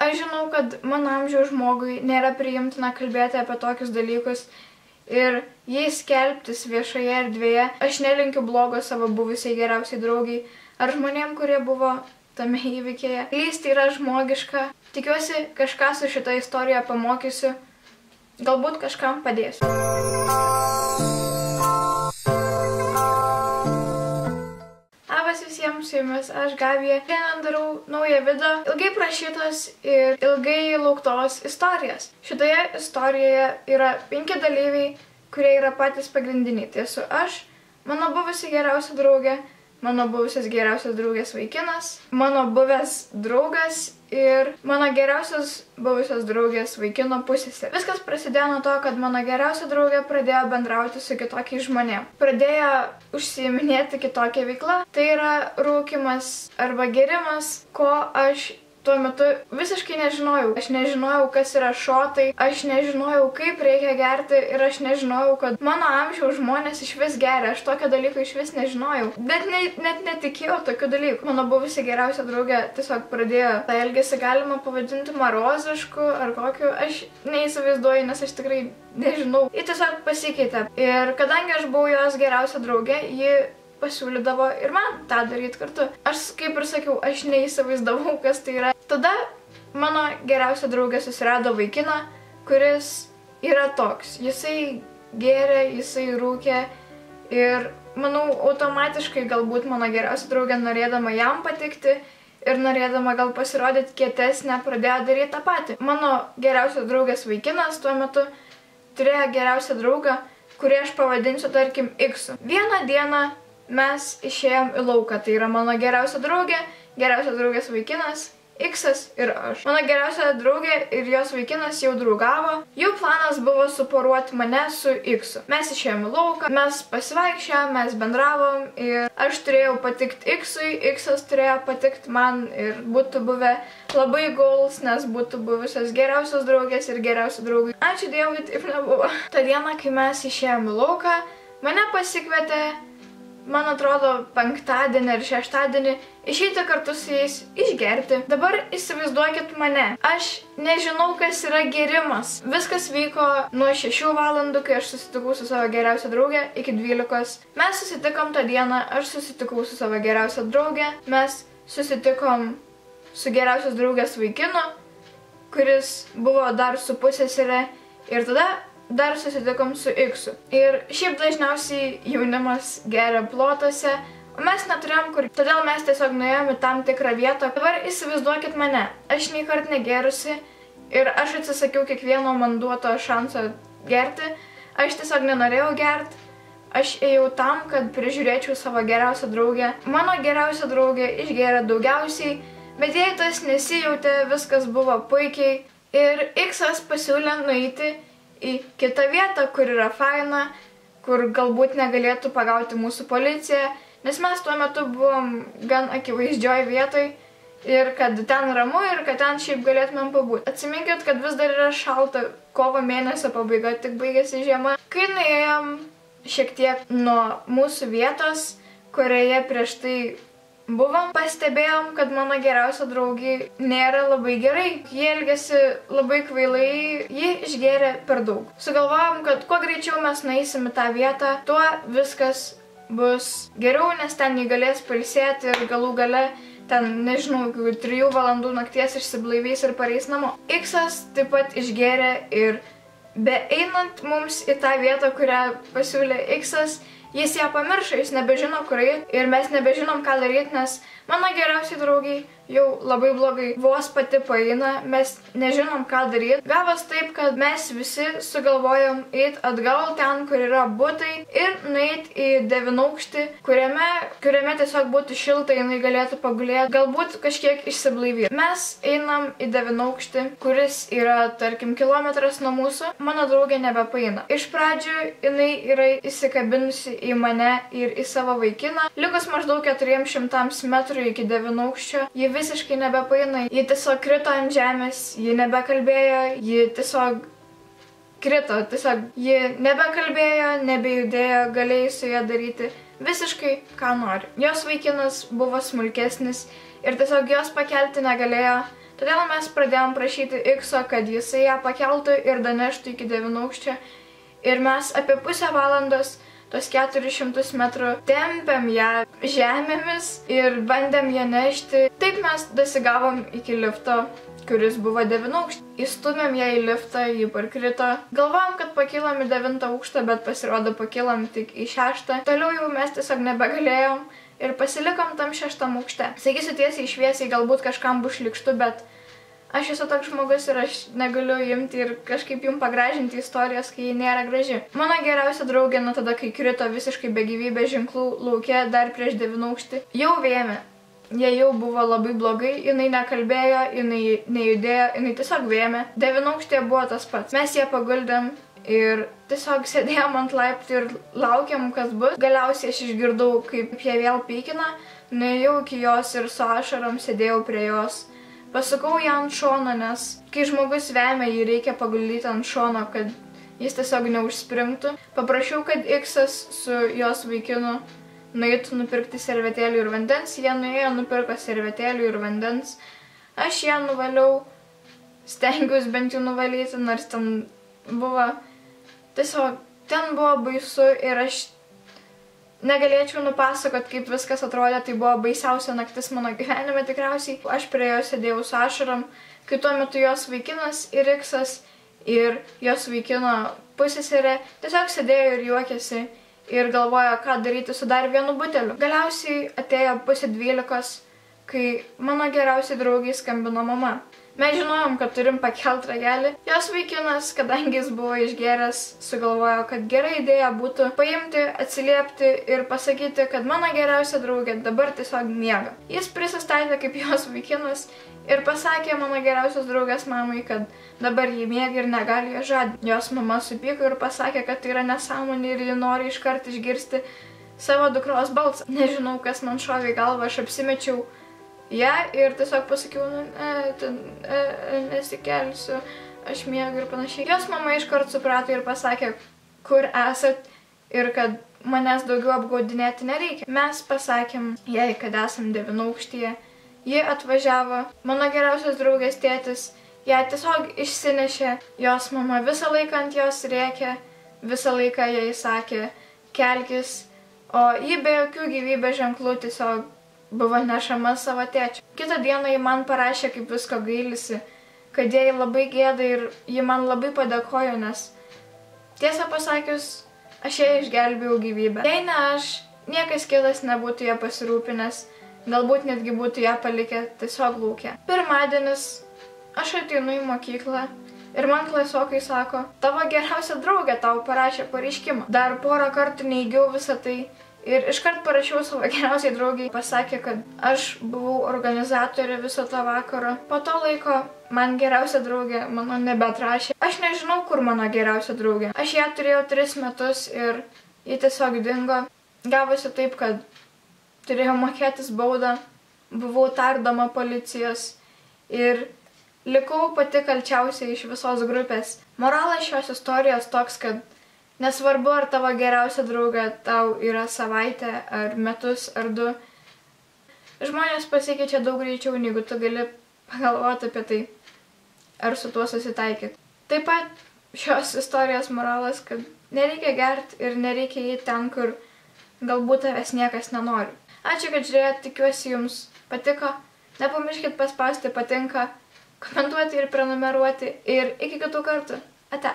Aš žinau, kad mano amžiaus žmogui nėra priimtina kalbėti apie tokius dalykus ir jais skelbtis viešoje erdvėje. Aš nelinkiu blogo savo buvusiai geriausiai draugiai ar žmonėm, kurie buvo tame įvykėje. Klysti yra žmogiška. Tikiuosi, kažką su šitą istoriją pamokysiu. Galbūt kažkam padėsiu. Labas visiems, su jumis aš Gabija. Šiandien darau naują video, ilgai prašytos ir ilgai lauktos istorijos. Šitoje istorijoje yra 5 dalyviai, kurie yra patys pagrindiniai. Tai esu aš, mano buvusi geriausia draugė, mano buvusios geriausios draugės vaikinas, mano buvęs draugas ir mano geriausios buvusios draugės vaikino pusseserė. Viskas prasidėjo nuo to, kad mano geriausia draugė pradėjo bendrauti su kitokiais žmonėmis. Pradėjo užsiiminėti kitokią veiklą. Tai yra rūkymas arba gėrimas, ko aš tuo metu visiškai nežinojau. Aš nežinojau, kas yra šotai, aš nežinojau, kaip reikia gerti ir aš nežinojau, kad mano amžiaus žmonės iš vis geria. Aš tokio dalyko iš vis nežinojau. Bet net netikėjau tokių dalykų. Mano buvusi geriausia draugė tiesiog pradėjo tą elgesį galima pavadinti marozišku ar kokiu. Aš neįsivaizduoju, nes aš tikrai nežinau. Ji tiesiog pasikeitė. Ir kadangi aš buvau jos geriausia draugė, ji pasiūlydavo ir man tą daryti kartu. Aš, kaip ir sakiau, aš neįsivaizdavau, kas tai yra. Tada mano geriausia draugė susirado vaikiną, kuris yra toks. Jisai gėrė, jisai rūkė ir, manau, automatiškai galbūt mano geriausia draugė, norėdama jam patikti ir norėdama gal pasirodyti kietesnė, pradėjo daryti tą patį. Mano geriausios draugės vaikinas tuo metu turėjo geriausią draugą, kurį aš pavadinsiu, tarkim, X. Vieną dieną mes išėjom į lauką, tai yra mano geriausia draugė, geriausios draugės vaikinas, X ir aš. Mano geriausia draugė ir jos vaikinas jau draugavo. Jų planas buvo suporuoti mane su X. Mes išėjom į lauką, mes pasivaikščiojom, mes bendravom ir aš turėjau patikti X-ui, X turėjo patikti man ir būtų buvę labai goals, nes būtų buvusios geriausios draugės ir geriausi draugai. Ačiū Dievui, taip nebuvo. Ta diena, kai mes išėjom į lauką, mane pasikvietė, man atrodo, 5 ar 6 išeiti kartu su jais išgerti. Dabar įsivaizduokit mane. Aš nežinau, kas yra gėrimas. Viskas vyko nuo 6 valandų, kai aš susitikau su savo geriausia draugė, iki 12. Mes susitikom tą dieną, aš susitikau su savo geriausia draugė. Mes susitikom su geriausios draugės vaikinu, kuris buvo dar su pusseserė ir tada dar susitikom su X. Ir šiaip dažniausiai jaunimas geria plotuose, o mes neturėjom kur. Todėl mes tiesiog nuėjom į tam tikrą vietą. Dabar įsivaizduokit mane. Aš nei kart negėrusi ir aš atsisakiau kiekvieno man duoto šanso gerti. Aš tiesiog nenorėjau gerti. Aš ėjau tam, kad prižiūrėčiau savo geriausią draugę. Mano geriausia draugė išgėrė daugiausiai, bet jei tas nesijautė, viskas buvo puikiai. Ir X pasiūlė nueiti į kitą vietą, kur yra faina, kur galbūt negalėtų pagauti mūsų policija, nes mes tuo metu buvom gan akivaizdžioj vietoj ir kad ten ramu ir kad ten šiaip galėtumėm pabūti. Atsiminkit, kad vis dar yra šalta, kovo mėnesio pabaiga, tik baigėsi žiema. Kai nuėjom šiek tiek nuo mūsų vietos, kurioje prieš tai buvom, pastebėjom, kad mano geriausia draugė nėra labai gerai. Ji elgėsi labai kvailai, ji išgėrė per daug. Sugalvojom, kad kuo greičiau mes nueisim į tą vietą, tuo viskas bus geriau, nes ten jį galės pailsėti ir galų gale ten, nežinau, 3 valandų nakties išsiblaivys ir pareis namo. X taip pat išgėrė ir beeinant mums į tą vietą, kurią pasiūlė X, jis ją pamiršo, jis nebežino, kur eiti ir mes nebežinom, ką daryti, nes mano geriausiai draugiai jau labai blogai. Vos pati paeina, mes nežinom, ką daryti. Gavos taip, kad mes visi sugalvojom eiti atgal ten, kur yra butai ir nueiti į 9 aukštį, kuriame tiesiog būtų šilta, jinai galėtų pagulėti, galbūt kažkiek išsiblaivyti. Mes einam į 9 aukštį, kuris yra, tarkim, kilometras nuo mūsų. Mano draugė nebepaeina. Iš pradžių jinai yra įsikabinusi į mane ir į savo vaikiną. Likus maždaug 400 metrų iki 9 aukščio, ji visiškai nebepaeina. Ji tiesiog krito ant žemės, ji nebekalbėjo, ji tiesiog krito. Ji nebekalbėjo, nebejudėjo, galėjai su ja daryti visiškai ką nori. Jos vaikinas buvo smulkesnis ir tiesiog jos pakelti negalėjo. Todėl mes pradėjom prašyti X-o, kad jisai ją pakeltų ir daneštų iki 9-aukščio. Ir mes apie pusę valandos tos 400 metrų tempėm ją žemėmis ir bandėm ją nešti. Taip mes dasigavom iki lifto, kuris buvo 9-aukštis. Įstumėm ją į liftą, ji parkrito. Galvojom, kad pakilom į 9 aukštą, bet pasirodo pakilom tik į 6. Toliau jau mes tiesiog nebegalėjom ir pasilikom tam 6 aukšte. Sakysiu tiesiai šviesiai, galbūt kažkam bus šlykštu, bet aš esu toks žmogus ir aš negaliu imti ir kažkaip jums pagražinti istorijos, kai ji nėra graži. Mano geriausia draugė nuo tada, kai krito visiškai be gyvybės ženklų lauke dar prieš 9-aukštį, jau vėmė. Jie jau buvo labai blogai, jinai nekalbėjo, jinai nejudėjo, jinai tiesiog vėmė. 9-aukštėje buvo tas pats. Mes ją paguldėm ir tiesiog sėdėjom ant laiptų ir laukiam, kas bus. Galiausiai aš išgirdau, kaip jie vėl pykina, nuėjau iki jos ir su ašarom sėdėjau prie jos. Pasukau ją ant šono, nes kai žmogus vemia, jį reikia paguldyti ant šono, kad jis tiesiog neužspringtų. Paprašiau, kad X-as su jos vaikinu nueitų nupirkti servetėlių ir vandens. Jie nuėjo, nupirko servetėlių ir vandens. Aš ją nuvaliau, stengiausi bent jau nuvalyti, nors ten buvo tiesiog, ten buvo baisu ir aš negalėčiau nupasakot, kaip viskas atrodė, tai buvo baisiausia naktis mano gyvenime tikriausiai. Aš prie jos sėdėjau su ašarom, kai tuo metu jos vaikinas ir X-as ir jos vaikino pusseserė tiesiog sėdėjo ir juokėsi ir galvojo, ką daryti su dar vienu buteliu. Galiausiai atėjo 11:30, kai mano geriausiai draugiai skambino mama. Mes žinojom, kad turim pakelt ragelį. Jos vaikinas, kadangi jis buvo išgėręs, sugalvojo, kad gera idėja būtų paimti, atsiliepti ir pasakyti, kad mano geriausia draugė dabar tiesiog miega. Jis prisistatė kaip jos vaikinas ir pasakė mano geriausios draugės mamai, kad dabar jį miega ir negali jo žadinti. Jos mama supyko ir pasakė, kad tai yra nesąmonė ir ji nori iškart išgirsti savo dukros balsą. Nežinau, kas man šovė į galvą, aš apsimečiau ją ir tiesiog pasakiau, nesikelsiu, aš miegu ir panašiai. Jos mama iškart suprato ir pasakė, kur esat ir kad manęs daugiau apgaudinėti nereikia. Mes pasakėm jai, kad esam 9-aukštyje. Ji atvažiavo, mano geriausios draugės tėtis ją tiesiog išsinešė. Jos mama visą laiką ant jos rėkė, visą laiką jai sakė, kelkis, o ji be jokių gyvybės ženklų tiesiog buvo nešama savo tėčio. Kitą dieną ji man parašė, kaip visko gailisi, kad jai labai gėda ir ji man labai padėkojo, nes tiesą pasakius, aš jai išgelbėjau gyvybę. Jei ne aš, niekas kitas nebūtų ją pasirūpinęs, galbūt netgi būtų ją palikę tiesiog lauke. Pirmadienis aš ateinu į mokyklą ir man klasiokai sako, tavo geriausia draugė tau parašė pareiškimą. Dar porą kartų neigiau visą tai. Ir iškart parašiau savo geriausiai draugiai, pasakė, kad aš buvau organizatorė viso to vakaro. Po to laiko man geriausia draugė mano nebeatrašė. Aš nežinau, kur mano geriausia draugė. Aš ją turėjau 3 metus ir ji tiesiog dingo. Gavosi taip, kad turėjau mokėtis baudą, buvau tardoma policijos ir likau pati kalčiausia iš visos grupės. Moralas šios istorijos toks, kad nesvarbu, ar tavo geriausia draugė tau yra savaitę, ar metus, ar 2. Žmonės pasikeičia daug greičiau, negu tu gali pagalvoti apie tai, ar su tuo susitaikyti. Taip pat šios istorijos moralas, kad nereikia gerti ir nereikia eiti ten, kur galbūt tavęs niekas nenori. Ačiū, kad žiūrėjot, tikiuosi jums patiko. Nepamirškit paspausti patinka, komentuoti ir prenumeruoti. Ir iki kitų kartų. Ate.